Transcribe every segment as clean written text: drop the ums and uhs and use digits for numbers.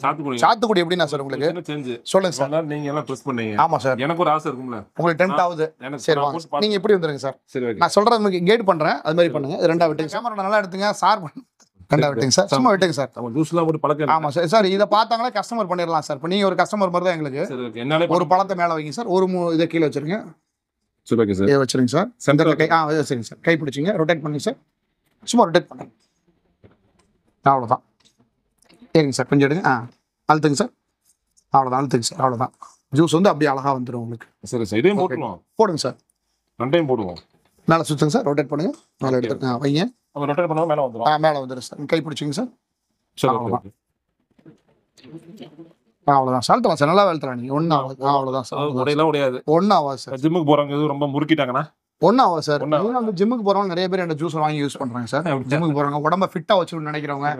சாத்துக்குடி எப்படின்னா சார் உங்களுக்கு சொல்லுங்க சார். நீங்க எல்லாம் ப்ரெஸ் பண்ணீங்க. ஆமா சார். எனக்கு ஒரு ஆசை இருக்கும்ல. உங்களுக்கு டெம்ப்ட் ஆகுது. சரி வாங்க. நீங்க எப்படி வந்துருங்க சார். நான் சொல்றது உங்களுக்கு கைட் பண்றேன். அது மாதிரி பண்ணுங்க. இது ரெண்டா விட்டுங்க. கேமரா நல்லா எடுத்துங்க. சார் ரெண்டா விட்டுங்க சார். சும்மா விட்டுங்க சார். நம்ம ஜூஸ்லாம் ஒரு பழக்கம். ஆமா சார். சார் இத பார்த்தாங்களே கஸ்டமர் பண்ணிரலாம் சார். இப்போ நீங்க ஒரு கஸ்டமர் மாதிரி தான் எங்களுக்கு. சரி ஓகே. என்னால ஒரு பழத்தை மேல வைங்க சார். ஒரு இத கீழ வச்சிருங்க. சரி ஓகே சார். இத வச்சிருங்க சார். சென்டர்ல கை வச்சிருங்க சார். கை பிடிச்சிங்க. ரொட்டேட் பண்ணுங்க சார். சும்மா ரொட்டேட் பண்ணுங்க. அவ்வளவுதான். ஏங்க சார் கொஞ்சம் எடுங்க. அழுத்துங்க சார். அவ்வளவுதான். அழுத்துங்க சார். அவ்வளவுதான். ஜூஸ் வந்து அப்படியே அழகா வந்துடும் உங்களுக்கு. சரி சார். இதையும் போட்டுருவோம். போடுங்க சார். ரெண்டையும் போடுவோம். மேலே சுற்றுங்க சார். ரொட்டேட் பண்ணுங்க. மேலே எடுத்துங்க. வைங்க. நம்ம ரொட்டேட் பண்ணா மேலே வந்துடும். மேலே வந்துடும் சார். கை பிடிச்சிங்க சார். சரி ஓகே. அவ்வளோதான். சால்ட்டலாம் சார். நல்லா வெளுத்துறா நீங்க. ஒன்றும் ஆகாது. அவ்வளோதான் சார். உடையெல்லாம் உடையாது. ஒன்றும் ஆகாது சார். ஜிம்முக்கு போறவங்க ரொம்ப முறுக்கிட்டாங்கன்னா ஒன்றும் ஆகாது சார். வந்து ஜிம்முக்கு போகிறவங்க நிறைய பேர் இந்த ஜூஸ் வாங்கி யூஸ் பண்ணுறாங்க சார். ஜிம்முக்கு போகிறவங்க உடம்ப ஃபிட்டாக வச்சுன்னு நினைக்கிறவங்க,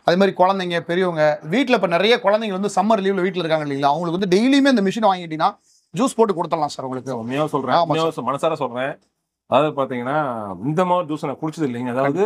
அதே மாதிரி குழந்தைங்க பெரியவங்க வீட்டில் இப்போ நிறைய குழந்தைங்க வந்து சம்மர் லீவ்ல வீட்டில் இருக்காங்க இல்லைங்களா, அவங்களுக்கு வந்து டெய்லியுமே இந்த மிஷின் வாங்கிட்டீங்கன்னா ஜூஸ் போட்டு கொடுத்துடலாம் சார் உங்களுக்கு. உண்மையாக சொல்கிறேன், மனசார சொல்கிறேன். அதாவது பார்த்தீங்கன்னா இந்த மாதிரி ஜூஸ் நான் குடிச்சது இல்லைங்க. அதாவது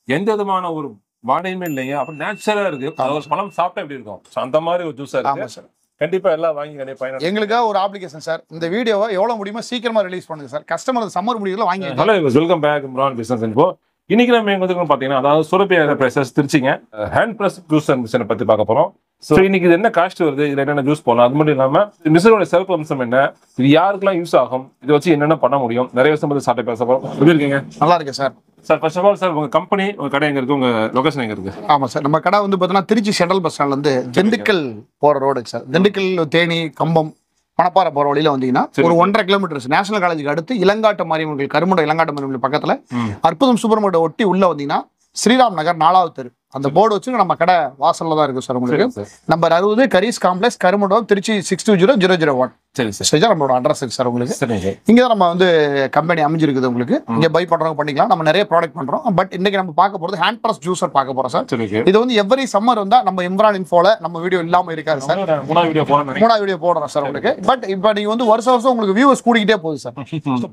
எந்த விதமான ஒரு வாடையுமே இல்லைங்க. அப்புறம் நேச்சுரலா இருக்கு. ஒரு பழம் சாப்பிட்டா எப்படி இருக்கும், அந்த மாதிரி ஒரு ஜூஸா இருக்கு சார். கண்டிப்பா எல்லாம் வாங்கி கண்டிப்பா எங்களுக்காக ஒரு அப்ளிகேஷன் சார். இந்த வீடியோவை எவ்வளவு முடியுமோ சீக்கிரமா ரிலீஸ் பண்ணுங்க சார். கஸ்டமர் சம்மர் முடிவுல வாங்கி. Hello, welcome back Imran business info. இன்னைக்கு நம்ம எங்க வந்து பாத்தீங்கன்னா, அதாவது சுரபி என்டர்பிரைசஸ் திருச்சிங்க ஹேண்ட் பிரஸ் ஜூஸ் மிஷினை பத்தி பார்க்க போறோம். ஸோ இன்னைக்கு இது என்ன காஸ்ட் வருது, இதுல என்னென்ன ஜூஸ் போடலாம், அது மட்டும் இல்லாம மிஷினோட சிறப்பு அம்சம் என்ன, இது யாருக்கெல்லாம் யூஸ் ஆகும், இதை வச்சு என்னென்ன பண்ண முடியும், நிறைய விஷயம் பத்தி சாப்பிட்டு பேச போறோம். எப்படி இருக்கீங்க? நல்லா இருக்கு sir. Sir first of all sir, உங்க கம்பெனி, உங்க கடை எங்க இருக்கு, உங்க லொகேஷன் எங்க இருக்கு? ஆமா சார், நம்ம கடை வந்து பார்த்தீங்கன்னா திருச்சி சென்ட்ரல் பஸ் ஸ்டாண்ட்ல இருந்து திண்டுக்கல் போற ரோடு சார். திண்டுக்கல், தேனி, கம்பம், பணப்பாறை போற வழியில வந்தீங்கன்னா ஒரு 1.5 கிலோமீட்டர் நேஷனல் காலேஜுக்கு அடுத்து இளங்காட்டு மாரியம்மன் கருமுண்டை இளங்காட்டு மாரியம்மன் பக்கத்துல அற்புதம் சூப்பர் மார்க்கெட் ஒட்டி உள்ள வந்தீங்கன்னா ஸ்ரீராம் நகர் 4வது தெரு அந்த போர்டு வச்சு நம்ம கடை வாசல்ல தான் இருக்கு சார். உங்களுக்கு நம்பர் 60 கரீஸ் காம்ப்ளெக்ஸ், கருமண்டபம், திருச்சி 620001. சரி சார், நம்மளோட அட்ரஸ் இருக்கு சார் உங்களுக்கு. இங்க தான் நம்ம வந்து கம்பெனி அமைஞ்சிருக்குது. உங்களுக்கு இங்க பை பண்றவங்க பண்ணிக்கலாம். நம்ம நிறைய ப்ராடக்ட் பண்றோம். பட் இன்னைக்கு நம்ம பார்க்க போறது ஹேண்ட் பிரஸ் ஜூஸர் பார்க்க போறோம் சார். இது வந்து எவ்ரி சம்மர் வந்தா நம்ம இம்ரான் இன்ஃபோல நம்ம வீடியோ இல்லாம இருக்காது சார். 3வது வீடியோ போடுறோம் சார் உங்களுக்கு. பட் இப்போ நீங்க வந்து வருஷம் உங்களுக்கு வியூவர்ஸ் கூடிக்கிட்டே போகுது சார்.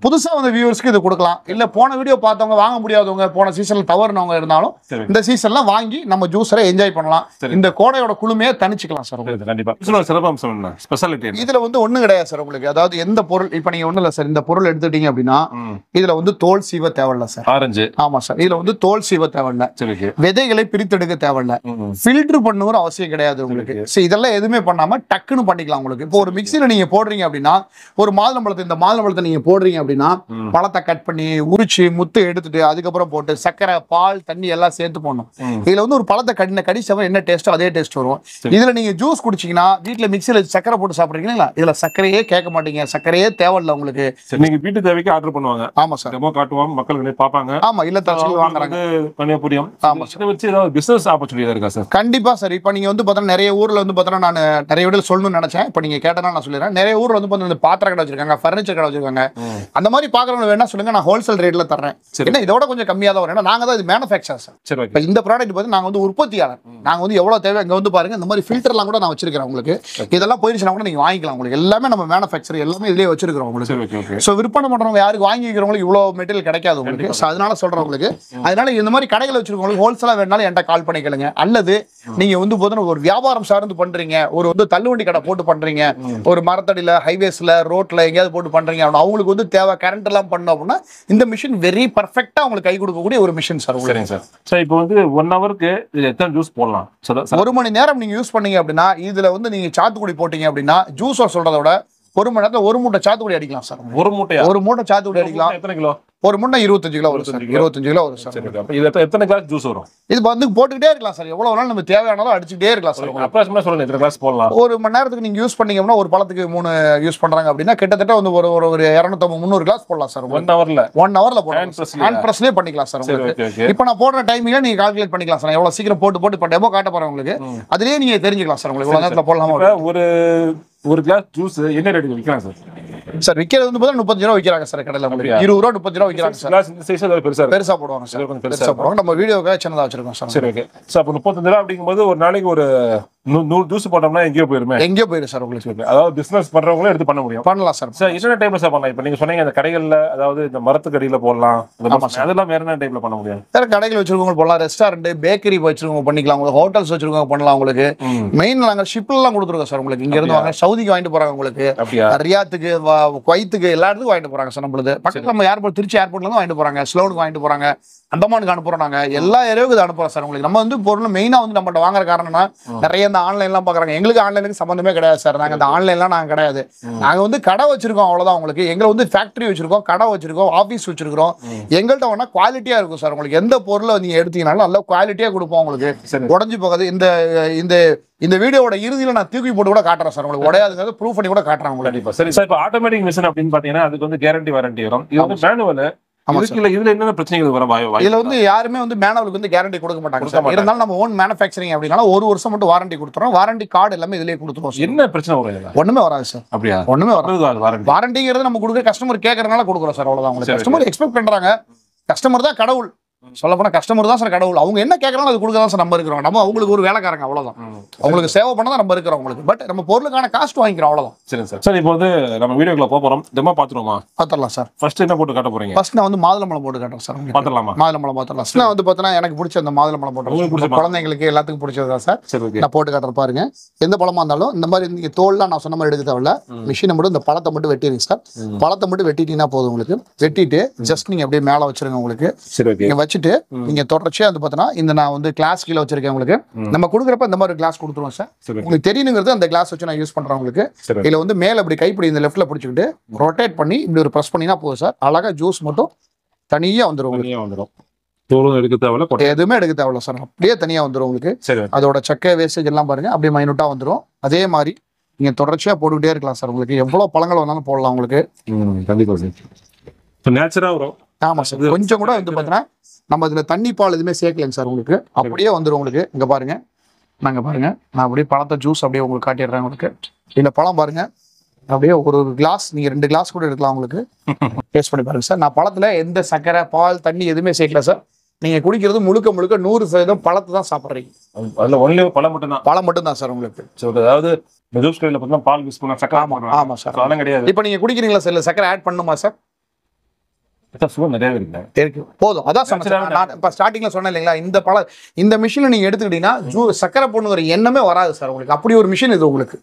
புதுசா வந்து வியூவர்ஸ்க்கு இது கொடுக்கலாம். இல்ல போன வீடியோ பார்த்தவங்க வாங்க முடியாதவங்க, போன சீசன்ல தவறுனவங்க இருந்தாலும் இந்த சீசன்ல வாங்கி நம்ம ஜூஸரை என்ஜாய் பண்ணலாம். இந்த கோடையோட குளுமையை தணிச்சுக்கலாம் சார். கண்டிப்பா. சிறப்பு அம்சம் என்ன, ஸ்பெஷாலிட்டி இதுல வந்து ஒண்ணு கிடையாது சார் உங்களுக்கு. அதாவது எந்த பொருள் இப்ப நீங்க ஒண்ணு இல்ல சார், இந்த பொருள் எடுத்துட்டீங்க அப்படின்னா இதுல வந்து தோல் சீவ தேவையில்ல சார். ஆரஞ்சு. ஆமா சார், இதுல வந்து தோல் சீவ தேவையில்ல, விதைகளை பிரித்தெடுக்க தேவையில்ல, ஃபில்டர் பண்ணுங்கிற அவசியம் கிடையாது உங்களுக்கு. இதெல்லாம் எதுவுமே பண்ணாம டக்குன்னு பண்ணிக்கலாம் உங்களுக்கு. இப்போ ஒரு மிக்சியில நீங்க போடுறீங்க அப்படின்னா, ஒரு மாதுளம்பழத்தை, இந்த மாதுளம்பழத்தை நீங்க போடுறீங்க அப்படின்னா பழத்தை கட் பண்ணி உரிச்சு முத்து எடுத்துட்டு அதுக்கப்புறம் போட்டு சர்க்கரை, பால், தண்ணி எல்லாம் சேர்த்து போடணும். இதுல வந்து ஒரு பழத்தை கடிச்சவன் என்ன டேஸ்டோ அதே டேஸ்ட் வரும். இதுல நீங்க ஜூஸ் குடிச்சீங்கன்னா வீட்டுல மிக்சியில சர்க்கரை போட்டு சாப்பிடுறீங்களா, இதுல சர்க்கரையே கேட்க மாட்டீங்க, சர்க்கரையே தேவையில்ல உங்களுக்கு. நீங்க வீட்டு தேவைக்கு ஆர்டர் பண்ணுவாங்க. ஆமா சார், டெமோ காட்டுவாங்க, மக்களுக்கு பாப்பாங்க. ஆமா, இல்ல தரச்சு வாங்குறாங்க. புரியும். ஆமா சார், வச்சு ஏதாவது பிசினஸ் ஆப்பர்ச்சுனிட்டி இருக்கா சார்? கண்டிப்பா சார். இப்போ நீங்க வந்து பார்த்தா நிறைய ஊர்ல வந்து பார்த்தா நான் நிறைய வீடியோ சொல்லணும்னு நினைச்சேன். இப்போ நீங்க கேட்டனா நான் சொல்லிடுறேன். நிறைய ஊர்ல வந்து பார்த்தா பாத்திர கடை வச்சிருக்காங்க, ஃபர்னிச்சர் கடை வச்சிருக்காங்க. அந்த மாதிரி பாக்குறவங்க வேணா சொல்லுங்க, நான் ஹோல்சேல் ரேட்ல தரேன். ஏன்னா இதோட கொஞ்சம் கம்மியா தான் வரும். ஏன்னா நாங்க தான் இது மேனுஃபேக்சர் சார். சரி, இப்போ இந்த ப்ராடக்ட் பார்த்து நாங்க வந்து உற்பத்தியாளர். நாங்க வந்து எவ்வளவு தேவை அங்க வந்து பாருங்க. இந்த மாதிரி ஃபில்டர்லாம் கூட நான் வச்சிருக்கேன் உங்களுக்கு. இதெல்லாம் போயிருச்சுனா கூட நீங்க வாங்கிக்கலாம். உங்களுக்கு எல்லாமே நம்ம மேனுஃபேக்சர் எல்லாமே இதுலயே வச்சிருக்கிறோம் உங்களுக்கு. சோ விற்பனை பண்றவங்க யாருக்கு வாங்கி வைக்கிறவங்களுக்கு இவ்வளவு மெட்டீரியல் கிடைக்காது உங்களுக்கு. அதனால சொல்றேன் உங்களுக்கு. அதனால இந்த மாதிரி கடைகளை வச்சிருக்கவங்களுக்கு ஹோல்சேலா வேணாலும் என்கிட்ட கால் பண்ணி கேளுங்க. அல்லது நீங்க வந்து போதும் ஒரு வியாபாரம் சார்ந்து பண்றீங்க, ஒரு வந்து தள்ளுவண்டி கடை போட்டு பண்றீங்க, ஒரு மரத்தடியில, ஹைவேஸ்ல, ரோட்ல எங்கேயாவது போட்டு பண்றீங்க, அவங்களுக்கு வந்து தேவை கரண்ட் எல்லாம் பண்ணோம் அப்படின்னா இந்த மிஷின் வெரி பர்ஃபெக்டா உங்களுக்கு கை கொடுக்கக்கூடிய ஒரு மிஷின் சார். சரிங்க சார். சார் இப்போ வந்து 1 ஹவருக்கு எத்தனை ஜூஸ் போடலாம்? 1 மணி நேரம் நீங்க யூஸ் பண்ணீங்க அப்படின்னா இதுல வந்து நீங்க சாத்துக்குடி போட்டீங்க அப்படின்னா ஜூஸ் சொல்றத விட 1 மணி நேரத்துல 1 மூட்டை சாத்துக்குடி அடிக்கலாம் சார். 1 மூட்டை சாத்துக்குடி அடிக்கலாம். எத்தனை கிலோ? ஒரு முட்டை 25 கிலோ வரும் சார். 25 கிலோ வரும் சார். இது எத்தனை கிளாஸ் ஜூஸ் வரும்? இது வந்து போட்டுக்கிட்டே இருக்கலாம் சார். எவ்வளவு வேணாலும் நம்ம தேவையானதோ அடிச்சுட்டே இருக்கலாம் சார். அப்ராக்ஸிமேட்டா சொல்லுங்க, எத்தனை கிளாஸ் போடலாம்? 1 மணி நேரத்துக்கு நீங்க யூஸ் பண்ணீங்கன்னா ஒரு பழத்துக்கு 3 யூஸ் பண்றாங்க அப்படின்னா கிட்டத்தட்ட வந்து ஒரு 250 300 கிளாஸ் போடலாம் சார். 1 ஹவர்ல போடலாம். ஹேண்ட் பிரஸ்லயே பண்ணிக்கலாம் சார் உங்களுக்கு. இப்போ நான் போடுற டைமிங்ல நீங்க கால்குலேட் பண்ணிக்கலாம் சார். எவ்வளவு சீக்கிரம் போட்டு இப்போ டெமோ காட்ட போறேன் உங்களுக்கு. அதுலயே நீங்க தெரிஞ்சுக்கலாம் சார். உங்களுக்கு நேரத்துல போடலாமா? ஒரு கிளாஸ் ஜூஸ் என்ன ரேட் விற்கலாம் சார்? சார் விக்கிறது வந்து 35 ரூபா விக்கிறாங்க சார் கடையில. 20 ரூபா 35 ரூபா விக்கிறாங்க சார். கிளாஸ் இந்த சைஸ்ல பெருசா போடுவாங்க சார். பெருசா போடுவாங்க. நம்ம வீடியோக்காக சின்னதா வச்சிருக்கோம் சார். சரி, ஓகே. சோ அப்ப 35 ரூபா அப்படிங்கும்போது ஒரு நாளைக்கு ஒரு ஜூஸ் போட்டோம்னா எங்கேயோ போயிடும் சார் உங்களுக்கு. அதாவது பிசினஸ் பண்றவங்களும் எடுத்து பண்ணலாம் சார். சார் என்ன டைப்ல சார் பண்ணலாம்? இப்போ நீங்க சொன்னீங்க அந்த கடைகள்ல, அதாவது இந்த மரத்துக்கடியில போடலாம், அதெல்லாம் வேற என்ன டைப்ல பண்ண முடியும் சார்? கடைகள் வச்சிருக்கவங்க போடலாம், ரெஸ்டாரண்ட் பேக்கரி வச்சிருக்கவங்க பண்ணிக்கலாம், உங்களுக்கு ஹோட்டல்ஸ் வச்சிருக்கவங்க பண்ணலாம். உங்களுக்கு மெயின் நாங்க ஷிப்ல எல்லாம் கொடுத்துருக்கோம் சார். உங்களுக்கு இங்க இருந்து வாங்க, சவுதிக்கு வாங்கிட்டு போறாங்க, உங்களுக்கு ரியாத்துக்கு குவைத்துக்கு எல்லா இடத்துக்கும் வாங்கிட்டு போறாங்க சார். நம்மளுக்கு பக்கத்துல நம்ம ஏர்போர்ட், திருச்சி ஏர்போர்ட்ல இருந்து வாங்கிட்டு போறாங்க, ஸ்லோனுக்கு வாங்கிட்டு போறாங்க, அந்தமானுக்கு அனுப்புறோம், நாங்க எல்லா ஏரியாவுக்கு அனுப்புறோம் சார். உங்களுக்கு நம்ம வந்து பொருள் மெயினா வந்து நம்மகிட்ட வாங்குற காரணம்னா நிறைய இந்த ஆன்லைன்லாம் பாக்குறாங்க. எங்களுக்கு ஆன்லைனுக்கு சம்பந்தமே கிடையாது சார். நாங்க இந்த ஆன்லைன்லாம் நாங்க கிடையாது. நாங்க வந்து கடை வச்சிருக்கோம், அவ்வளவுதான். உங்களுக்கு எங்களை வந்து ஃபேக்டரி வச்சிருக்கோம், கடை வச்சிருக்கோம், ஆபீஸ் வச்சிருக்கோம். எங்கள்கிட்ட வேணா குவாலிட்டியா இருக்கும் சார். உங்களுக்கு எந்த பொருளை நீங்க எடுத்தீங்கன்னாலும் நல்லா குவாலிட்டியா கொடுப்போம். உங்களுக்கு உடஞ்சு போகாது. இந்த வீடியோட இறுதியில நான் தூக்கி போட்டு கூட காட்டுறேன் சார். உங்களுக்கு உடையாதுங்கிறது ப்ரூஃப் பண்ணி கூட காட்டுறேன் உங்களுக்கு. சரி சார், இப்போ ஆட்டோமேட்டிக் மிஷின் அப்படின்னு பாத்தீங்கன்னா அதுக்கு வந்து கேரண்டி வாரண்டி வரும். இது வந்து மேனுவல். இதுல என்ன பிரச்சனைகள் வர வாய்ப்பு? இதுல வந்து யாருமே வந்து மேனுவலுக்கு வந்து கேரண்டி கொடுக்க மாட்டாங்க. இருந்தாலும் நம்ம ஓன் மேனுஃபேக்சரிங் அப்படின்னா 1 வருஷம் மட்டும் வாரண்டி கொடுத்துறோம். வாரண்டி கார்டு எல்லாமே இதுலயே கொடுத்துருவோம். என்ன பிரச்சனை வரும்? ஒண்ணுமே வராது சார். அப்படியா? ஒண்ணுமே வராது. வாரண்டிங்கிறது நம்ம கொடுக்குற கஸ்டமர் கேட்கறதுனால கொடுக்குறோம் சார். அவ்வளவுதான். உங்களுக்கு கஸ்டமர் எக்ஸ்பெக்ட் பண்றாங்க. கஸ்டமர் தான் கடவுள். சொல்ல போனா கஸ்டமர் தான் சார் கடவுள். அவங்க என்ன கேட்கறாங்களோ அது கொடுக்க தான் சார் நம்ம இருக்கிறோம். நம்ம அவங்களுக்கு ஒரு வேலைக்காரங்க, அவ்வளவுதான். அவங்களுக்கு சேவை பண்ண தான் நம்ம இருக்கிறோம். உங்களுக்கு பட் நம்ம பொருளுக்கான காஸ்ட் வாங்கிக்கிறோம், அவ்வளவுதான். சரி சார். சார் இப்போ வந்து நம்ம வீடியோக்குள்ள போறோம், டெமோ பாத்துருவோமா? பாத்துறலாம் சார். ஃபர்ஸ்ட் என்ன போட்டு காட்ட போறீங்க? ஃபர்ஸ்ட் நான் வந்து மாதுளம்பழம் போட்டு காட்டுறேன் சார். பாத்துறலாமா? மாதுளம்பழம் பாத்துறலாம். நான் வந்து பார்த்தா எனக்கு பிடிச்ச அந்த மாதுளம்பழம் போட்டு குழந்தைங்களுக்கு எல்லாத்துக்கும் பிடிச்சது தான் சார். நான் போட்டு காட்டுறேன் பாருங்க. எந்த பழமா இருந்தாலும் இந்த மாதிரி நீங்க தோல்லாம் நான் சொன்ன மாதிரி எடுக்க தேவையில்ல. மிஷினை மட்டும் இந்த பழத்தை மட்டும் வெட்டிடுங்க சார். பழத்தை மட்டும் வெட்டிட்டீங்கன்னா போதும். உங்களுக்கு வெட்டிட்டு ஜஸ்ட் நீங்க அப்படியே மேல வச்சிருங்க. உங்களுக்கு நீங்க வச்சுட்டு நீங்க தொடர்ச்சியா வந்து பார்த்தோன்னா இந்த நான் வந்து கிளாஸ் கீழே வச்சிருக்கேன். உங்களுக்கு நம்ம கொடுக்குறப்ப இந்த மாதிரி கிளாஸ் கொடுத்துருவோம் சார். உங்களுக்கு தெரியணுங்கிறது அந்த கிளாஸ் வச்சு நான் யூஸ் பண்றேன். உங்களுக்கு இதுல வந்து மேல அப்படி கைப்பிடி இந்த லெஃப்ட்ல பிடிச்சிக்கிட்டு ரொட்டேட் பண்ணி இப்படி ஒரு பிரஸ் பண்ணினா போதும் சார். அழகா ஜூஸ் மட்டும் தனியா வந்துடும். எதுவுமே எடுக்க தேவையில்ல சார். அப்படியே தனியா வந்துடும். உங்களுக்கு அதோட சக்கை வேஸ்டேஜ் எல்லாம் பாருங்க அப்படியே மைனூட்டா வந்துடும். அதே மாதிரி நீங்க தொடர்ச்சியா போட்டுக்கிட்டே இருக்கலாம் சார். உங்களுக்கு எவ்வளவு பழங்கள் வேணாலும் போடலாம். உங்களுக்கு கண்டிப்பா நேச்சுரலா வரும். ஆமா சார். கொஞ்சம் கூட வந்து பாத்தீங்கன்னா நம்ம இதுல தண்ணி பால் எதுவுமே சேர்க்கலைங்க சார். உங்களுக்கு அப்படியே வந்துடும். உங்களுக்கு இங்க பாருங்க, நாங்க பாருங்க, நான் அப்படியே பழத்தை ஜூஸ் அப்படியே உங்களுக்கு காட்டிடுறேன். உங்களுக்கு இந்த பழம் பாருங்க, அப்படியே ஒரு கிளாஸ் நீங்க 2 கிளாஸ் கூட எடுக்கலாம். உங்களுக்கு டேஸ்ட் பண்ணி பாருங்க சார். நான் பழத்துல எந்த சர்க்கரை, பால், தண்ணி எதுவுமே சேர்க்கல சார். நீங்க குடிக்கிறது முழுக்க 100% பழத்தை தான் சாப்பிட்றீங்க. அதுல ஒன்லி பழம் மட்டும் தான் சார். உங்களுக்கு அதாவது ஜூஸ் கடையில பார்த்தா பால் மிக்ஸ் பண்ணா சக்கரை. ஆமா சார். அதெல்லாம் கிடையாது. இப்போ நீங்க குடிக்கிறீங்களா சார், சக்கரை ஆட் பண்ணுமா சார்? போதும். அதான் ஸ்டார்டிங்ல சொன்னேன் இல்லைங்களா, இந்த மிஷினை நீங்க எடுத்துக்கிட்டீங்கன்னா சக்கரை போடணுங்கிற எண்ணமே வராது சார். உங்களுக்கு அப்படி ஒரு மிஷின் இது உங்களுக்கு.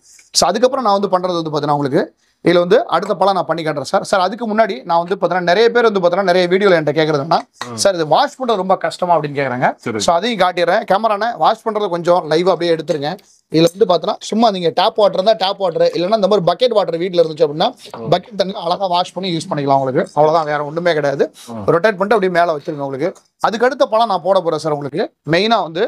அதுக்கப்புறம் நான் வந்து பண்றது வந்து பாத்தீங்கன்னா உங்களுக்கு இதுல வந்து அடுத்த பழம் நான் பண்ணி காட்டுறேன் சார். சார் அதுக்கு முன்னாடி நான் வந்து பாத்தீங்கன்னா நிறைய பேர் வந்து பாத்தீங்கன்னா நிறைய வீடியோல என்கிட்ட கேட்கறதுன்னா சார் இது வாஷ் பண்றது ரொம்ப கஷ்டமா அப்படின்னு கேக்குறாங்க. ஸோ அதையும் காட்டிடுறேன். கேமரான வாஷ் பண்றது கொஞ்சம் லைவா அப்படியே எடுத்துருங்க. இதுல வந்து பாத்தீங்கன்னா சும்மா நீங்க டேப் வாட்டர் இருந்தா டேப் வாட்டர், இல்லைன்னா இந்த மாதிரி பக்கெட் வாட்டர் வீட்டுல இருந்துச்சு அப்படின்னா பக்கெட் தண்ணி அழகா வாஷ் பண்ணி யூஸ் பண்ணிக்கலாம். உங்களுக்கு அவ்வளவுதான், வேற ஒண்ணுமே கிடையாது. ரொட்டேட் பண்ணிட்டு அப்படியே மேல வச்சிருங்க. உங்களுக்கு அதுக்கு அடுத்த பழம் நான் போட போறேன் சார். உங்களுக்கு மெயினா வந்து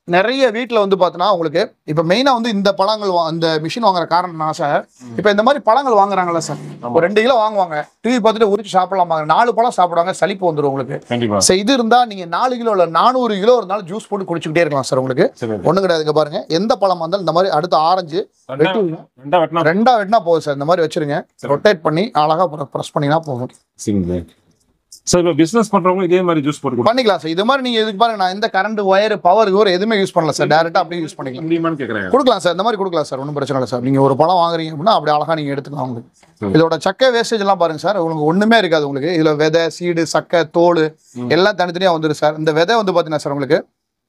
நிறைய வீட்டில் வந்து பார்த்தீங்கன்னா உங்களுக்கு இப்போ மெயினாக வந்து இந்த பழங்கள் இந்த மிஷின் வாங்குற காரணம்னா சார், இப்போ இந்த மாதிரி பழங்கள் வாங்குறாங்கல்ல சார், ஒரு 2 கிலோ வாங்குவாங்க, டிவி பார்த்துட்டு உரிச்சு சாப்பிடலாம், 4 பழம் சாப்பிடுவாங்க, சளிப்பு வந்துடும் உங்களுக்கு. சார் இது இருந்தால் நீங்கள் 4 கிலோ இல்லை 400 கிலோ இருந்தாலும் ஜூஸ் போட்டு குடிச்சுக்கிட்டே இருக்கலாம் சார். உங்களுக்கு ஒன்றும் கிடையாதுங்க. பாருங்க, எந்த பழம் வந்தாலும் இந்த மாதிரி அடுத்த ஆரஞ்சு ரெண்டா வெட்டினா போதும் சார். இந்த மாதிரி வச்சிருங்க, ரொட்டேட் பண்ணி அழகா ப்ரெஸ் பண்ணினா போதும். சார் இப்போ பிசினஸ் பண்றவங்க இதே மாதிரி ஜூஸ் போட்டு பண்ணிக்கலாம் சார். இது மாதிரி நீங்க இதுக்கு பாருங்க, நான் எந்த கரண்ட் ஒயர் பவர் எதுவுமே யூஸ் பண்ணல சார். டைரக்டா அப்படியே யூஸ் பண்ணிக்கலாம். முடியுமான்னு கேக்குறேன். கொடுக்கலாம் சார், இந்த மாதிரி கொடுக்கலாம் சார். ஒன்றும் பிரச்சனை இல்லை சார். நீங்க ஒரு பழம் வாங்குறீங்க அப்படின்னா அப்படியே அழகா நீங்க எடுத்துக்கலாம். உங்களுக்கு இதோட சக்கை வேஸ்டேஜ் எல்லாம் பாருங்க சார், உங்களுக்கு ஒண்ணுமே இருக்காது. உங்களுக்கு இதுல விதை, சீடு, சக்கை, தோல் எல்லாம் தனித்தனியா வந்துடும் சார். இந்த விதை வந்து பாத்தீங்கன்னா சார் உங்களுக்கு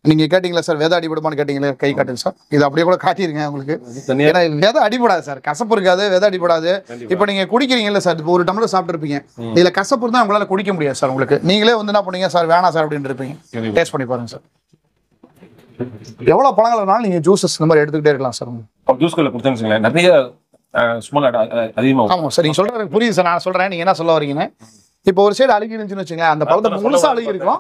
நீங்க கேட்டீங்களா சார் விதை அடிபடுமான்னு கேட்டீங்களா, கை காட்டுங்க சார். இது அப்படியே கூட காட்டிருங்க உங்களுக்கு. ஏன்னா விதை அடிபடாது சார், கசப்பு இருக்காது, விதை அடிபடாது. இப்ப நீங்க குடிக்கிறீங்கல்ல சார், இப்போ ஒரு டம்ளர் சாப்பிட்டு இருப்பீங்க, இதுல கசப்பு இருந்தா உங்களால குடிக்க முடியாது சார். உங்களுக்கு நீங்களே வந்து என்ன பண்ணீங்க சார், வேணாம் சார் அப்படின்னு இருப்பீங்க. டேஸ்ட் பண்ணி பாருங்க சார். எவ்வளவு பழங்கள் வேணாலும் நீங்க ஜூஸஸ் இந்த மாதிரி எடுத்துக்கிட்டே இருக்கலாம் சார். ஜூஸ்களை கொடுத்தேன்னு நிறைய ஸ்மால் அதிகமாக. ஆமா சார், நீங்க சொல்றது புரியுது சார். நான் சொல்றேன், நீங்க என்ன சொல்ல வரீங்கன்னு. இப்போ ஒரு சைடு அழுகி இருந்துச்சுன்னு வச்சுங்க, அந்த பழத்தை முழுசா அழுகி இருக்கும்.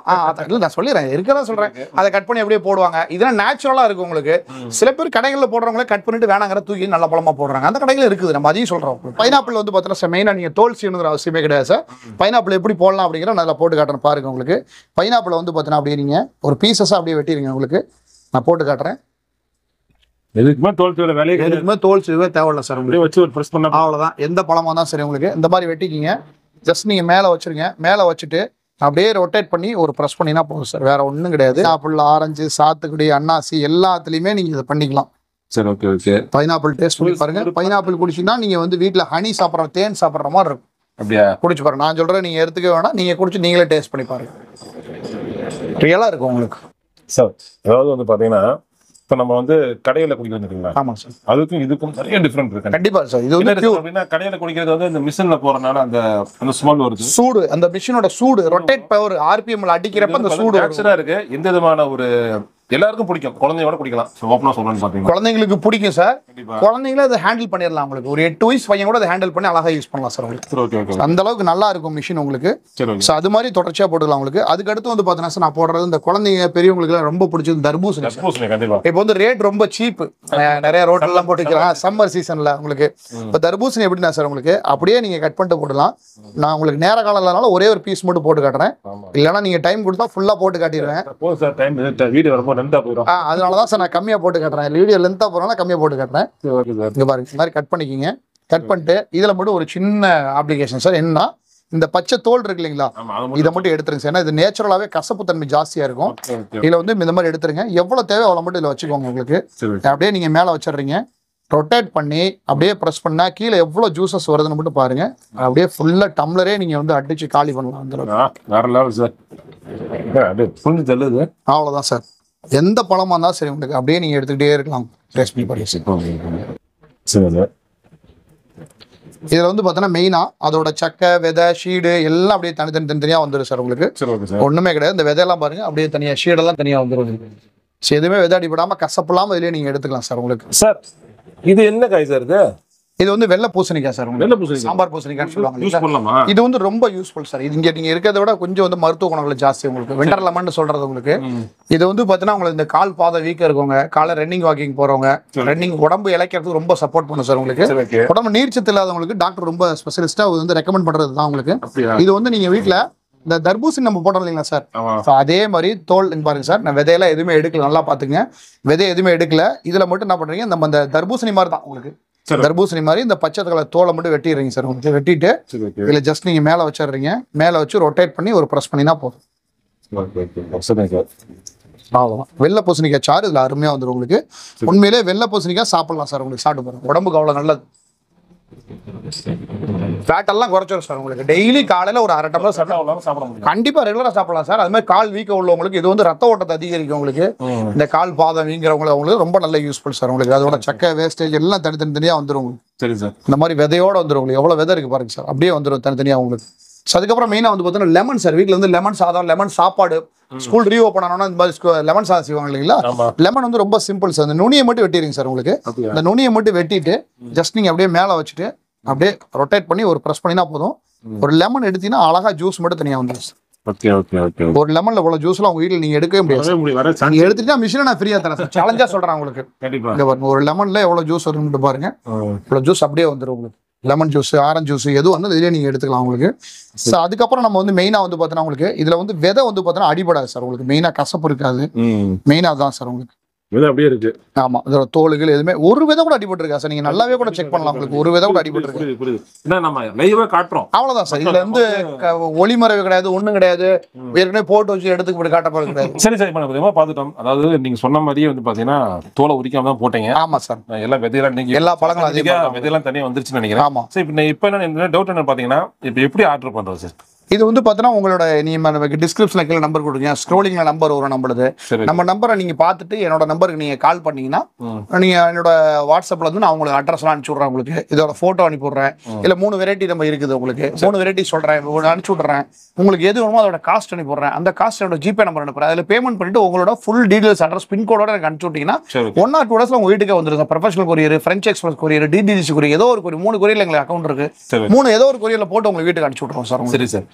நான் சொல்லிடுறேன், இருக்கிறதா சொல்றேன். அதை கட் பண்ணி அப்படியே போடுவாங்க. இதெல்லாம் நேச்சுரலா இருக்கும் உங்களுக்கு. சில பேர் கடைகளில் போடுறவங்களே கட் பண்ணிட்டு வேணாங்கிற தூக்கி நல்ல பழமா போடுறாங்க. அந்த கடைகள் இருக்குது, நம்ம அதையும் சொல்றோம். பைனாப்பிள் வந்து பார்த்தீங்கன்னா மெயினா நீங்க தோல் சீனுங்கிற அவசியமே கிடையாது சார். பைனாப்பிள் எப்படி போடலாம் அப்படிங்கிற நல்லா போட்டு காட்டுறேன் பாருங்க. உங்களுக்கு பைனாப்பிள் வந்து பார்த்தீங்கன்னா அப்படியே நீங்க ஒரு பீசஸா அப்படியே வெட்டிடுங்க. உங்களுக்கு நான் போட்டு காட்டுறேன். எதுக்குமே தோல் சீவே தேவையில்ல சார். அப்படியே வச்சு ஒரு பிரஸ் பண்ண அவ்வளவுதான். எந்த பழமா தான் சரி உங்களுக்கு இந்த மாதிரி வெட்டிக்கிங்க. ஜஸ்ட் நீங்க மேல வச்சிருங்க. மேல வச்சுட்டு அப்படியே ரொட்டேட் பண்ணி ஒரு ப்ரெஸ் பண்ணினா போதும் சார். வேற ஒன்றும் கிடையாது. ஆப்பிள், ஆரஞ்சு, சாத்துக்குடி, அன்னாசி எல்லாத்துலேயுமே நீங்க இதை பண்ணிக்கலாம். சரி, ஓகே ஓகே. பைனாப்பிள் டேஸ்ட் பண்ணி பாருங்க. பைனாப்பிள் குடிச்சீங்கன்னா நீங்க வந்து வீட்டுல ஹனி சாப்பிட்ற தேன் சாப்பிட்ற மாதிரி இருக்கும். அப்படியா? குடிச்சு பாருங்க. நான் சொல்றேன், நீங்க எடுத்துக்க வேணாம், நீங்க குடிச்சு நீங்களே டேஸ்ட் பண்ணி பாருங்க. ரியலா இருக்கும் உங்களுக்கு சார். அதாவது வந்து பாத்தீங்கன்னா இப்ப நம்ம வந்து கடையில குடிக்கிறோம். ஆமா சார். அதுக்கும் இதுக்கும் நிறைய டிஃபரெண்ட் இருக்கு. கண்டிப்பா சார். இது வந்து அப்படின்னா கடையில குடிக்கிறது வந்து இந்த மிஷின்ல போறதுனால அந்த ஸ்மெல் வருது. சூடு, அந்த மிஷினோட சூடு, ரொட்டேட் பவர், ஆர்பிஎம்ல அடிக்கிறப்ப அந்த சூடு இருக்கு. எந்த விதமான ஒரு எல்லாருக்கும் பிடிக்கும். குழந்தையோட குடிக்கலாம். ஓப்பனா சொல்றேன்னு பாத்தீங்கன்னா குழந்தைங்களுக்கு பிடிக்கும் சார். குழந்தைங்களே அதை ஹேண்டில் பண்ணிடலாம். உங்களுக்கு ஒரு 8 வயசு பையன் கூட அதை ஹேண்டில் பண்ணி அழகா யூஸ் பண்ணலாம் சார் உங்களுக்கு. அந்த அளவுக்கு நல்லா இருக்கும் மிஷின் உங்களுக்கு. அது மாதிரி தொடர்ச்சியா போட்டுக்கலாம் உங்களுக்கு. அதுக்கு அடுத்து வந்து பாத்தீங்கன்னா சார், நான் போடுறது இந்த குழந்தைங்க பெரியவங்களுக்கு ரொம்ப பிடிச்சது தர்பூசணி. இப்போ வந்து ரேட் ரொம்ப சீப். நிறைய ரோட்ல எல்லாம் போட்டுக்கலாம் சம்மர் சீசன்ல உங்களுக்கு. இப்போ தர்பூசணி எப்படின்னா சார் உங்களுக்கு அப்படியே நீங்க கட் பண்ணிட்டு போடலாம். நான் உங்களுக்கு நேர காலம் இல்லாதனால ஒரே ஒரு பீஸ் மட்டும் போட்டு காட்டுறேன். இல்லைன்னா நீங்க டைம் கொடுத்தா ஃபுல்லா போட்டு காட்டிடுவேன். அதனாலதான் சார் நான் கம்மியா போட்டு காட்டுறேன். வீடியோ லென்த்தா போறனால கம்மியா போட்டு காட்டுறேன். இங்க பாருங்க, இந்த மாதிரி கட் பண்ணிக்கிங்க. கட் பண்ணிட்டு இதுல மட்டும் ஒரு சின்ன அப்ளிகேஷன் சார். என்னன்னா, இந்த பச்சை தோல் இருக்கு இல்லைங்களா, இதை மட்டும் எடுத்துருங்க சார். ஏன்னா இது நேச்சுரலாவே கசப்பு தன்மை ஜாஸ்தியா இருக்கும். இதுல வந்து இந்த மாதிரி எடுத்துருங்க. எவ்வளவு தேவை அவ்வளவு மட்டும் இதுல வச்சுக்கோங்க. உங்களுக்கு அப்படியே நீங்க மேல வச்சிடுறீங்க. ரொட்டேட் பண்ணி அப்படியே ப்ரெஸ் பண்ணா கீழே எவ்வளவு ஜூசஸ் வருதுன்னு மட்டும் பாருங்க. அப்படியே ஃபுல்லா டம்ளரே நீங்க வந்து அடிச்சு காலி பண்ணலாம். அவ்வளவுதான் சார். எந்த பழமா இருந்தாலும் சரி உங்களுக்கு அப்படியே நீங்க எடுத்துக்கிட்டே இருக்கலாம். டேஸ்ட் பண்ணி பாருங்க. இதுல வந்து பாத்தீங்கன்னா மெயினா அதோட சக்கை, விதை, ஷீடு எல்லாம் அப்படியே தனித்தனியா வந்துடும் சார் உங்களுக்கு. ஒண்ணுமே கிடையாது. இந்த விதையெல்லாம் பாருங்க அப்படியே தனியா, ஷீடெல்லாம் தனியா வந்துடும். எதுவுமே விதை அடிப்படாம கசப்பு இல்லாம இதுலயே நீங்க எடுத்துக்கலாம் சார் உங்களுக்கு. சார் இது என்ன காய் சார்? இது வந்து வெள்ளை பூசணிக்காய் சார். சாம்பார் பூசணிக்காய் சொல்லுவாங்க. இது வந்து ரொம்ப யூஸ்ஃபுல் சார். இது இங்க நீங்க இருக்கிறத விட கொஞ்சம் வந்து மருத்துவ குணங்கள் ஜாஸ்தி உங்களுக்கு. விண்டர் லெமன் சொல்றது உங்களுக்கு. இது வந்து பாத்தீங்கன்னா உங்களுக்கு இந்த கால் பாதை வீக்க இருக்கவங்க, காலை ரன்னிங் வாக்கிங் போறவங்க, ரன்னிங் உடம்பு இளைக்கிறதுக்கு ரொம்ப சப்போர்ட் பண்ணும் சார் உங்களுக்கு. உடம்பு நீர்ச்சத்து இல்லாதவங்களுக்கு டாக்டர் ரொம்ப ஸ்பெஷலிஸ்டா வந்து ரெக்கமெண்ட் பண்றது தான் உங்களுக்கு. இது வந்து நீங்க வீட்டுல இந்த தர்பூசணி நம்ம போட்டோம் இல்லைங்களா சார், அதே மாதிரி தோல் பாருங்க சார். நான் விதையெல்லாம் எதுவுமே எடுக்கல, நல்லா பாத்துங்க. விதை எதுவுமே எடுக்கல. இதுல மட்டும் என்ன பண்றீங்க, நம்ம இந்த தர்பூசணி மாதிரி தான் உங்களுக்கு. தர்பூசணி மாதிரி இந்த பச்சை கலர் தோலை மட்டும் வெட்டிடுறீங்க சார் உங்களுக்கு. வெட்டிட்டு இதுல ஜஸ்ட் நீங்க மேல வச்சிடுறீங்க. மேல வச்சு ரொட்டேட் பண்ணி ஒரு ப்ரெஸ் பண்ணினா போதும். அவ்வளவுதான். வெள்ளை பூசணிக்காய் சாறு இதுல அருமையா வந்துடும் உங்களுக்கு. உண்மையிலே வெள்ளை பூசணிக்காய் சாப்பிடலாம் சார் உங்களுக்கு. சாப்பிட்டு பாருங்க, உடம்புக்கு அவ்வளவு நல்லது. ஃபேட் எல்லாம் குறைச்சிடும் சார் உங்களுக்கு. டெய்லி காலையில ஒரு 1/2 டம்ளர் சாப்பிட முடியும். கண்டிப்பா ரெகுலரா சாப்பிடலாம் சார். அது மாதிரி கால் வீக்க உள்ளவங்களுக்கு இது வந்து ரத்த ஓட்டத்தை அதிகரிக்கும் உங்களுக்கு. இந்த கால் பாதம் வீங்கிறவங்களுக்கு ரொம்ப நல்ல யூஸ்ஃபுல் சார் உங்களுக்கு. அதோட சக்கை, வேஸ்டேஜ் எல்லாம் தனித்தனியா வந்துடும் உங்களுக்கு. சரி சார். இந்த மாதிரி விதையோட வந்துடும் உங்களுக்கு. எவ்வளவு விதை இருக்கு பாருங்க சார். அப்படியே வந்துடும் தனித்தனியா உங்களுக்கு. அதுக்கப்புறம் மெயினா வந்து பார்த்தீங்கன்னா லெமன் சார். வீட்டுல வந்து லெமன் சாதம், லெமன் சாப்பாடு, ஸ்கூல் ரீஓப்பன் ஆனோன்னா இந்த மாதிரி லெமன் சாதம் செய்வாங்க இல்லைங்களா. லெமன் வந்து ரொம்ப சிம்பிள் சார். இந்த நுனியை மட்டும் வெட்டிடுங்க சார் உங்களுக்கு. இந்த நுனியை மட்டும் வெட்டிட்டு ஜஸ்ட் நீங்க அப்படியே மேல வச்சுட்டு அப்படியே ரொட்டேட் பண்ணி ஒரு ப்ரெஸ் பண்ணினா போதும். ஒரு லெமன் எடுத்தீங்கன்னா அழகா ஜூஸ் மட்டும் தனியா வந்துடும். ஒரு லெமன்ல இவ்வளவு ஜூஸ்ல உங்க வீட்டுல நீங்க எடுக்கவே முடியாது. நீங்க எடுத்துட்டா மிஷினை நான் ஃப்ரீயா தரேன் சார். சேலஞ்சா சொல்றேன் உங்களுக்கு. ஒரு லெமன்ல எவ்வளவு ஜூஸ் வரும்னு பாருங்க. இவ்வளவு ஜூஸ் அப்படியே வந்துடும் உங்களுக்கு. லெமன் ஜூஸ், ஆரஞ்சு ஜூஸ் எதுவும் வந்து இதுலயே நீங்க எடுத்துக்கலாம் உங்களுக்கு. அதுக்கப்புறம் நம்ம வந்து மெயினா வந்து பாத்தீங்கன்னா உங்களுக்கு இதுல வந்து விதை வந்து பாத்தீங்கன்னா அடிபடாது சார் உங்களுக்கு. மெயினா கசப்பு இருக்காது. மெயினா தான் சார் உங்களுக்கு. அப்படியே இருக்கு. ஆமா, இதோட தோலுகள் எதுவுமே ஒரு விதை கூட அடிபட்டு இருக்கா சார். நீங்க நல்லாவே கூட செக் பண்ணலாம். உங்களுக்கு ஒரு விதை கூட அடிபட்டு இருக்கு. அவ்வளவுதான் சார். இதுல இருந்து ஒளிமறைவு கிடையாது, ஒண்ணும் கிடையாது. ஏற்கனவே போட்டு வச்சு எடுத்துக்கிட்டு காட்ட போறது கிடையாது. சரி சார், இப்ப பாத்துட்டோம். அதாவது நீங்க சொன்ன மாதிரியே வந்து பாத்தீங்கன்னா தோலை உரிக்காம தான் போட்டீங்க. ஆமா சார். எல்லாம் விதையெல்லாம் நீங்க எல்லா பழங்களும் அதிகமா விதையெல்லாம் தனியா வந்துருச்சுன்னு நினைக்கிறேன். ஆமா சார். இப்ப என்ன டவுட் என்ன பாத்தீங்கன்னா, இப்ப எப்படி ஆர்டர் பண்றது சார்? இது வந்து பாத்தீங்கன்னா உங்களோட நீங்க டிஸ்கிரிப்ஷன்ல கீழே நம்பர் கொடுங்க. ஸ்க்ரோலிங்ல நம்பர் வரும் நம்மளுது. நம்ம நம்பரை நீங்க பார்த்துட்டு என்னோட நம்பருக்கு நீங்க கால் பண்ணீங்கன்னா நீங்க என்னோட வாட்ஸ்அப்ல வந்து நான் உங்களுக்கு அட்ரஸ் எல்லாம் அனுப்பிச்சு விடுறேன். உங்களுக்கு இதோட போட்டோ அனுப்பி விடுறேன். இல்ல 3 வெரைட்டி நம்ம இருக்குது உங்களுக்கு. 3 வெரைட்டி சொல்றேன், அனுப்பிச்சு விடுறேன். உங்களுக்கு எது வேணுமோ அதோட காஸ்ட் அனுப்பி விடுறேன். அந்த காஸ்ட் என்னோட ஜிபே நம்பர் அனுப்புறேன். அதுல பேமெண்ட் பண்ணிட்டு உங்களோட ஃபுல் டீடைல்ஸ், அட்ரஸ், பின்கோடோட எனக்கு அனுப்பிச்சு விட்டீங்கன்னா 1 or 2 days உங்க வீட்டுக்கே வந்துருங்க. Professional courier, French express courier, DTC courier, ஏதோ ஒரு கொரியர், 3 கொரியர்ல எங்களுக்கு அக்கௌண்ட் இருக்கு. 3 ஏதோ ஒரு கொரியர்ல போட்டு உங்க வீட்டுக்கு அனுப்பிச்சு விட்டுருவோம் சார். சரி சார்.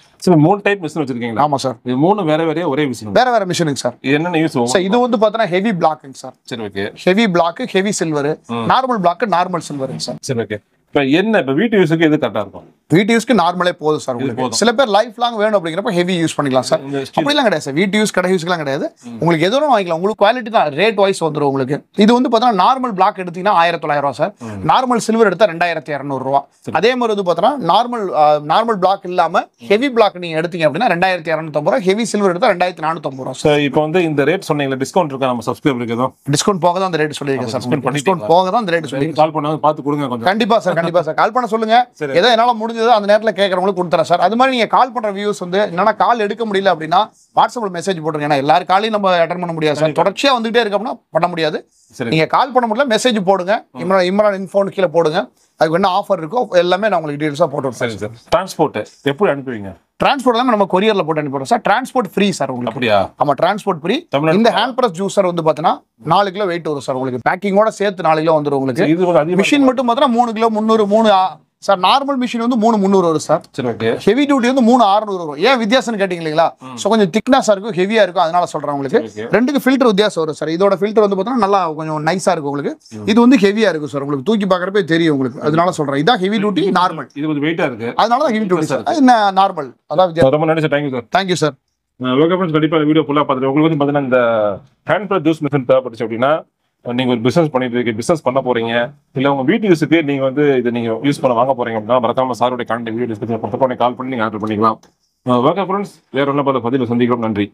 3 டைப் மிஷின் வச்சிருக்கீங்க. ஆமா சார். இது 3 வேற ஒரே மிஷின். வேற மிஷினுங்க சார். இது என்ன யூஸ் ஆகும் சார்? இது வந்து பார்த்தா ஹெவி பிளாக்ங்க சார். சரி, okay. Heavy black, heavy silver, normal black, normal சில்வர்ங்க சார். சரி, ஓகே. இப்ப வீட்டு யூஸ்க்கு எது கரெக்டா இருக்கும்? வீட்டு யூஸ்க்கு நார்மலே போதும் சார் உங்களுக்கு. சில பேர் லைஃப் லாங் வேணும் அப்படிங்கிறப்ப ஹெவி யூஸ் பண்ணிக்கலாம் சார். அப்படிலாம் கிடையாது சார், வீட்டு யூஸ் கடை யூஸ்க்குலாம் கிடையாது. உங்களுக்கு எதுவும் வாங்கிக்கலாம், உங்களுக்கு குவாலிட்டி தான் ரேட் வைஸ் வந்துடும் உங்களுக்கு. இது வந்து பார்த்தீங்கன்னா நார்மல் பிளாக் எடுத்தீங்கன்னா 1900 ரூபா சார், நார்மல் சில்வர் எடுத்தா 2200 ரூபா. அதே மாதிரி வந்து பார்த்தீங்கன்னா நார்மல் பிளாக் இல்லாம ஹெவி பிளாக் நீங்க எடுத்தீங்க அப்படின்னா 2250 ரூபா, ஹெவி சில்வர் எடுத்தா 2450 ரூபா சார். இப்போ வந்து இந்த ரேட் சொன்னீங்களா, டிஸ்கவுண்ட் இருக்கா நம்ம சப்ஸ்கிரைபருக்கு? ஏதோ டிஸ்கவுண்ட் போக தான் அந்த ரேட் சொல்லியிருக்கேன் சார். டிஸ்கவுண்ட் போக தான் அந்த ரேட் சொல்லி கால் பண்ணாங்க, பார்த்து கொடுங்க கொஞ்சம். கண்டிப்பா சார் கால் பண்ண சொல்லுங்க. ஏதோ என்னால முடிஞ்சது அந்த நேரத்தில் கேட்கறவங்களுக்கு கொடுத்துறேன் சார். அது மாதிரி நீங்க கால் பண்ற வியூஸ் வந்து என்னன்னா கால் எடுக்க முடியல அப்படின்னா வாட்ஸ்அப்ல மெசேஜ் போட்டுருங்க. ஏன்னா எல்லாரும் காலையும் நம்ம அட்டன் பண்ண முடியாது சார், தொடர்ச்சியா வந்துகிட்டே இருக்கோம்னா பண்ண முடியாது. நீங்க கால் பண்ண முடியல மெசேஜ் போடுங்க, இம்ரான் இன்ஃபோன் கீழே போடுங்க. அதுக்கு என்ன ஆஃபர் இருக்கோ எல்லாமே நான் உங்களுக்கு டீடைல்ஸா போட்டு சரி சார். டிரான்ஸ்போர்ட் எப்படி அனுப்புவீங்க? டிரான்ஸ்போர்ட் எல்லாமே நம்ம கொரியர்ல போட்டு அனுப்பிடுறோம் சார். டிரான்ஸ்போர்ட் ஃப்ரீ சார் உங்களுக்கு. அப்படியா? ஆமா, டிரான்ஸ்போர்ட் ஃப்ரீ. இந்த ஹேண்ட் பிரஸ் ஜூஸர் வந்து பாத்தீங்கன்னா 4 கிலோ வெயிட் வரும் சார் உங்களுக்கு. பேக்கிங்கோட சேர்த்து 4 கிலோ வந்துடும் உங்களுக்கு. மிஷின் மட்டும் பார்த்தீங்கன்னா 3 கிலோ 300 சார். நார்மல் மிஷின் வந்து 3,300 வரும் சார். சரி, ஓகே. ஹெவி டியூட்டி வந்து 3,600 வரும். ஏன் வித்தியாசம் கேட்டீங்க இல்லைங்களா? ஸோ கொஞ்சம் திக்னஸா இருக்கும், ஹெவியா இருக்கும், அதனால சொல்றேன் உங்களுக்கு. ரெண்டுக்கு ஃபில்டர் வித்தியாசம் வரும் சார். இதோட ஃபில்டர் வந்து பார்த்தீங்கன்னா நல்லா கொஞ்சம் நைஸா இருக்கும் உங்களுக்கு. இது வந்து ஹெவியா இருக்கும் சார், உங்களுக்கு தூக்கி பார்க்கறப்பே தெரியும் உங்களுக்கு. அதனால சொல்றேன், இதான் ஹெவி டியூட்டி நார்மல். இது கொஞ்சம் வெயிட்டா இருக்கு, அதனால தான் ஹெவி டியூட்டி சார். நார்மல் அதான் வித்தியாசம். ரொம்ப நன்றி sir. Thank you sir. Thank you sir. Okay friends, கண்டிப்பாக வீடியோ ஃபுல்லாக பார்த்துட்டு உங்களுக்கு வந்து பார்த்தீங்கன்னா இந்த ஹேண்ட் பிரஸ் ஜூஸ் மிஷின் தேவைப்பட்டுச்சு அப்படின்னா நீங்க ஒரு பிசினஸ் பண்ணிட்டு இருக்கீங்க, பிசினஸ் பண்ண போறீங்க, இல்ல உங்க வீட்டு யூஸுக்கு நீங்க வந்து இதை நீங்க யூஸ் பண்ண வாங்க போறீங்க அப்படின்னா மறக்காம சாரோட கான்டாக்ட் வீடியோ டிஸ்கிரிப்ஷன்ல கால் பண்ணி நீங்க ஆர்டர் பண்ணிக்கலாம். ஓகே ஃப்ரெண்ட்ஸ், வேற ஒன்றும் பதில் சந்திக்கிறோம். நன்றி.